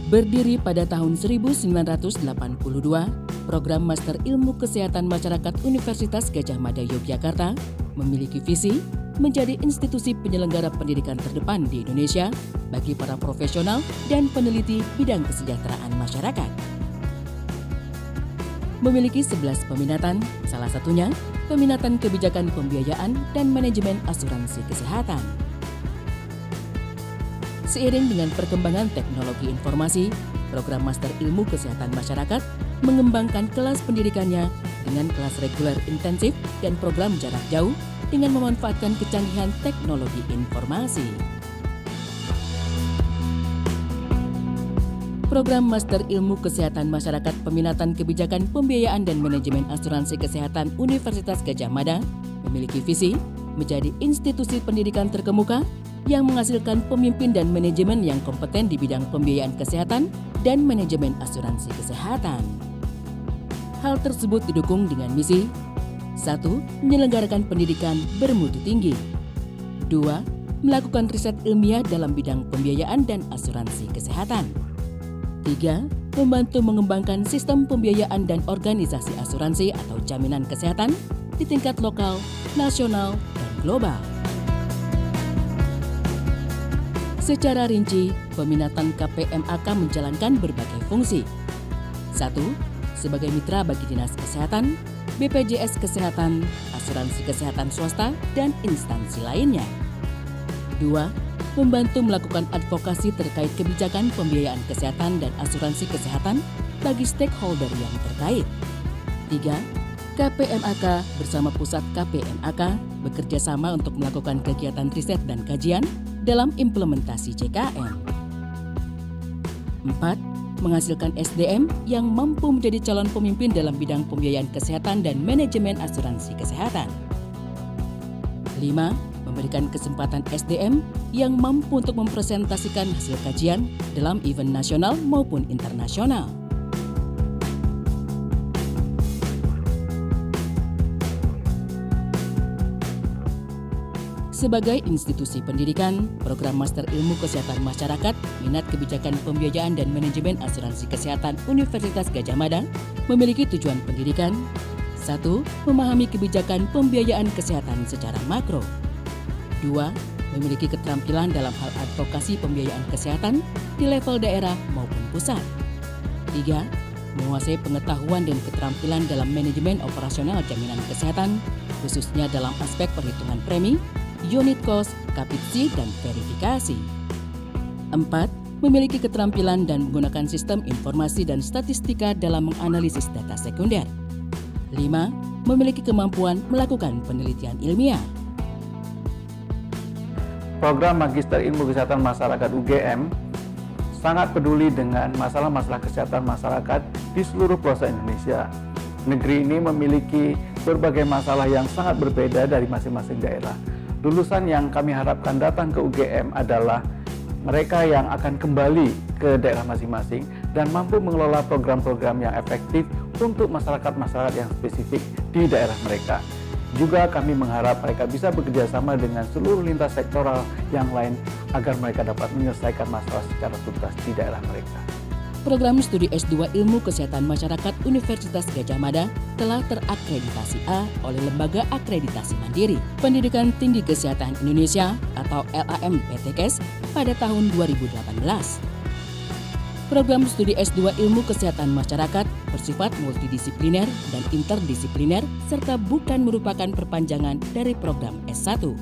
Berdiri pada tahun 1982, program Master Ilmu Kesehatan Masyarakat Universitas Gadjah Mada Yogyakarta memiliki visi menjadi institusi penyelenggara pendidikan terdepan di Indonesia bagi para profesional dan peneliti bidang kesejahteraan masyarakat. Memiliki 11 peminatan, salah satunya peminatan kebijakan pembiayaan dan manajemen asuransi kesehatan. Seiring dengan perkembangan teknologi informasi, program Master Ilmu Kesehatan Masyarakat mengembangkan kelas pendidikannya dengan kelas reguler intensif dan program jarak jauh dengan memanfaatkan kecanggihan teknologi informasi. Program Master Ilmu Kesehatan Masyarakat Peminatan Kebijakan Pembiayaan dan Manajemen Asuransi Kesehatan Universitas Gadjah Mada memiliki visi menjadi institusi pendidikan terkemuka yang menghasilkan pemimpin dan manajemen yang kompeten di bidang pembiayaan kesehatan dan manajemen asuransi kesehatan. Hal tersebut didukung dengan misi 1. Menyelenggarakan pendidikan bermutu tinggi. 2. Melakukan riset ilmiah dalam bidang pembiayaan dan asuransi kesehatan. 3. Membantu mengembangkan sistem pembiayaan dan organisasi asuransi atau jaminan kesehatan di tingkat lokal, nasional, dan global. Secara rinci, peminatan KPMAK menjalankan berbagai fungsi. 1. Sebagai mitra bagi Dinas Kesehatan, BPJS Kesehatan, asuransi kesehatan swasta, dan instansi lainnya. 2. Membantu melakukan advokasi terkait kebijakan pembiayaan kesehatan dan asuransi kesehatan bagi stakeholder yang terkait. 3. KPMAK bersama Pusat KPMAK bekerja sama untuk melakukan kegiatan riset dan kajian dalam implementasi JKN. 4. Menghasilkan SDM yang mampu menjadi calon pemimpin dalam bidang pembiayaan kesehatan dan manajemen asuransi kesehatan. 5. Memberikan kesempatan SDM yang mampu untuk mempresentasikan hasil kajian dalam event nasional maupun internasional. Sebagai institusi pendidikan, program Master Ilmu Kesehatan Masyarakat, Minat Kebijakan Pembiayaan dan Manajemen Asuransi Kesehatan Universitas Gadjah Mada memiliki tujuan pendidikan 1. Memahami kebijakan pembiayaan kesehatan secara makro. 2. Memiliki keterampilan dalam hal advokasi pembiayaan kesehatan di level daerah maupun pusat. 3. Menguasai pengetahuan dan keterampilan dalam manajemen operasional jaminan kesehatan, khususnya dalam aspek perhitungan premi, unit cost, kapitasi, dan verifikasi. 4. Memiliki keterampilan dan menggunakan sistem informasi dan statistika dalam menganalisis data sekunder. 5. Memiliki kemampuan melakukan penelitian ilmiah. Program Magister Ilmu Kesehatan Masyarakat UGM sangat peduli dengan masalah-masalah kesehatan masyarakat di seluruh pelosok Indonesia. Negeri ini memiliki berbagai masalah yang sangat berbeda dari masing-masing daerah. Lulusan yang kami harapkan datang ke UGM adalah mereka yang akan kembali ke daerah masing-masing dan mampu mengelola program-program yang efektif untuk masyarakat-masyarakat yang spesifik di daerah mereka. Juga kami mengharap mereka bisa bekerja sama dengan seluruh lintas sektoral yang lain agar mereka dapat menyelesaikan masalah secara tuntas di daerah mereka. Program Studi S2 Ilmu Kesehatan Masyarakat Universitas Gadjah Mada telah terakreditasi A oleh Lembaga Akreditasi Mandiri Pendidikan Tinggi Kesehatan Indonesia atau LAMPTKes pada tahun 2018. Program Studi S2 Ilmu Kesehatan Masyarakat bersifat multidisipliner dan interdisipliner serta bukan merupakan perpanjangan dari program S1.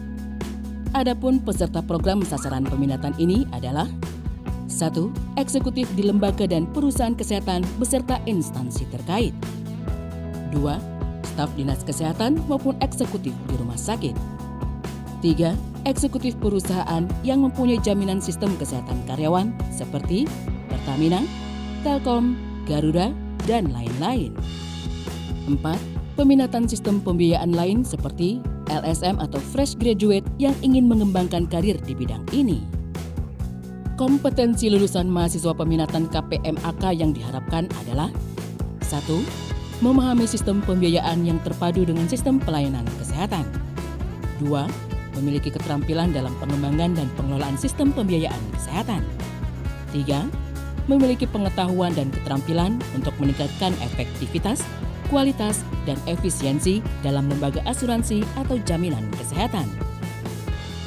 Adapun peserta program sasaran peminatan ini adalah 1. Eksekutif di lembaga dan perusahaan kesehatan beserta instansi terkait. 2. Staf dinas kesehatan maupun eksekutif di rumah sakit. 3. Eksekutif perusahaan yang mempunyai jaminan sistem kesehatan karyawan seperti Pertamina, Telkom, Garuda, dan lain-lain. 4. Peminatan sistem pembiayaan lain seperti LSM atau Fresh Graduate yang ingin mengembangkan karir di bidang ini. Kompetensi lulusan mahasiswa peminatan KPMAK yang diharapkan adalah 1. Memahami sistem pembiayaan yang terpadu dengan sistem pelayanan kesehatan. 2. Memiliki keterampilan dalam pengembangan dan pengelolaan sistem pembiayaan kesehatan. 3. memiliki pengetahuan dan keterampilan untuk meningkatkan efektivitas, kualitas, dan efisiensi dalam lembaga asuransi atau jaminan kesehatan.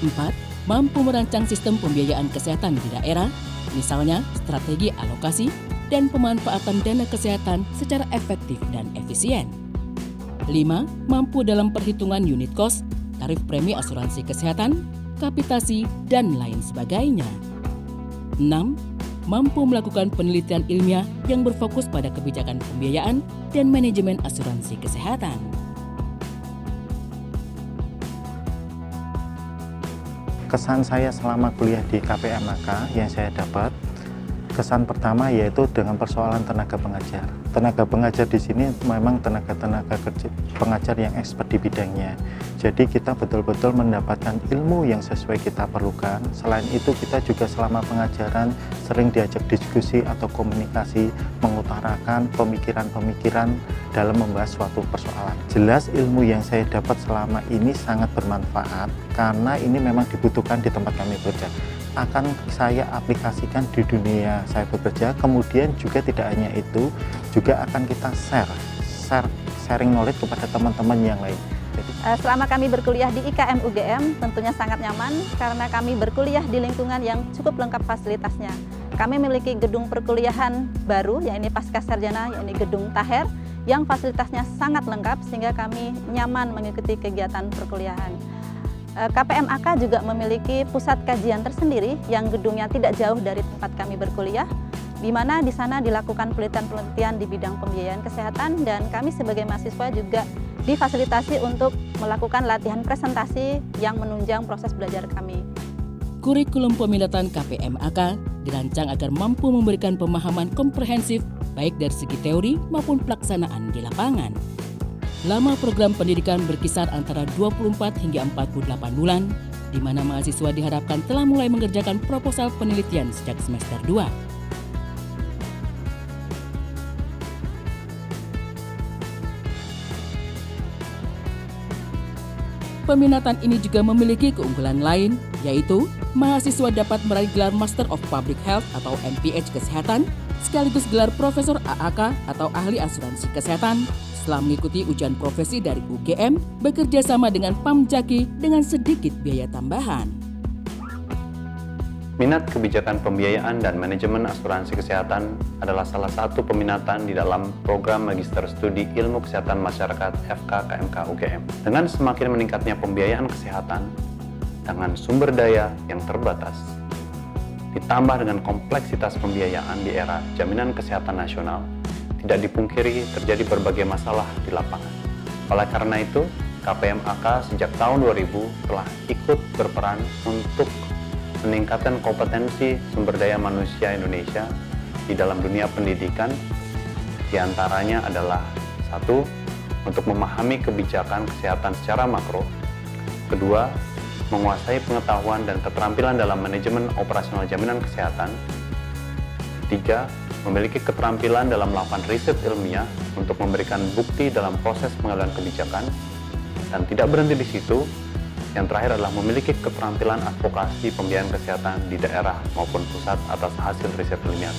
4. Mampu merancang sistem pembiayaan kesehatan di daerah, misalnya strategi alokasi dan pemanfaatan dana kesehatan secara efektif dan efisien. 5. Mampu dalam perhitungan unit cost, tarif premi asuransi kesehatan, kapitasi, dan lain sebagainya. 6. Mampu melakukan penelitian ilmiah yang berfokus pada kebijakan pembiayaan dan manajemen asuransi kesehatan. Kesan saya selama kuliah di KPMAK yang saya dapat, kesan pertama yaitu dengan persoalan tenaga pengajar. Tenaga pengajar di sini memang tenaga pengajar yang expert di bidangnya. Jadi kita betul-betul mendapatkan ilmu yang sesuai kita perlukan. Selain itu kita juga selama pengajaran sering diajak diskusi atau komunikasi, mengutarakan pemikiran-pemikiran dalam membahas suatu persoalan. Jelas ilmu yang saya dapat selama ini sangat bermanfaat karena ini memang dibutuhkan di tempat kami bekerja. Akan saya aplikasikan di dunia saya bekerja, kemudian juga tidak hanya itu, juga akan kita sharing knowledge kepada teman-teman yang lain. Selama kami berkuliah di IKM UGM tentunya sangat nyaman karena kami berkuliah di lingkungan yang cukup lengkap fasilitasnya. Kami memiliki gedung perkuliahan baru, yakni pasca sarjana, yakni gedung Taher, yang fasilitasnya sangat lengkap sehingga kami nyaman mengikuti kegiatan perkuliahan. KPMAK juga memiliki pusat kajian tersendiri yang gedungnya tidak jauh dari tempat kami berkuliah, di mana di sana dilakukan penelitian-penelitian di bidang pembiayaan kesehatan dan kami sebagai mahasiswa juga difasilitasi untuk melakukan latihan presentasi yang menunjang proses belajar kami. Kurikulum peminatan KPMAK dirancang agar mampu memberikan pemahaman komprehensif baik dari segi teori maupun pelaksanaan di lapangan. Lama program pendidikan berkisar antara 24 hingga 48 bulan, di mana mahasiswa diharapkan telah mulai mengerjakan proposal penelitian sejak semester 2. Peminatan ini juga memiliki keunggulan lain, yaitu mahasiswa dapat meraih gelar Master of Public Health atau MPH Kesehatan, sekaligus gelar Profesor AAK atau Ahli Asuransi Kesehatan, setelah mengikuti ujian profesi dari UGM bekerja sama dengan Pamjaki dengan sedikit biaya tambahan. Minat kebijakan pembiayaan dan manajemen asuransi kesehatan adalah salah satu peminatan di dalam program Magister Studi Ilmu Kesehatan Masyarakat FK KMK UGM. Dengan semakin meningkatnya pembiayaan kesehatan dengan sumber daya yang terbatas, ditambah dengan kompleksitas pembiayaan di era jaminan kesehatan nasional, tidak dipungkiri terjadi berbagai masalah di lapangan. Oleh karena itu, KPMAK sejak tahun 2000 telah ikut berperan untuk meningkatkan kompetensi sumber daya manusia Indonesia di dalam dunia pendidikan. Di antaranya adalah 1. Untuk memahami kebijakan kesehatan secara makro. 2. Menguasai pengetahuan dan keterampilan dalam manajemen operasional jaminan kesehatan. 3. Memiliki keterampilan dalam melakukan riset ilmiah untuk memberikan bukti dalam proses pengambilan kebijakan. Dan tidak berhenti di situ, yang terakhir adalah memiliki keterampilan advokasi pembiayaan kesehatan di daerah maupun pusat atas hasil riset ilmiah.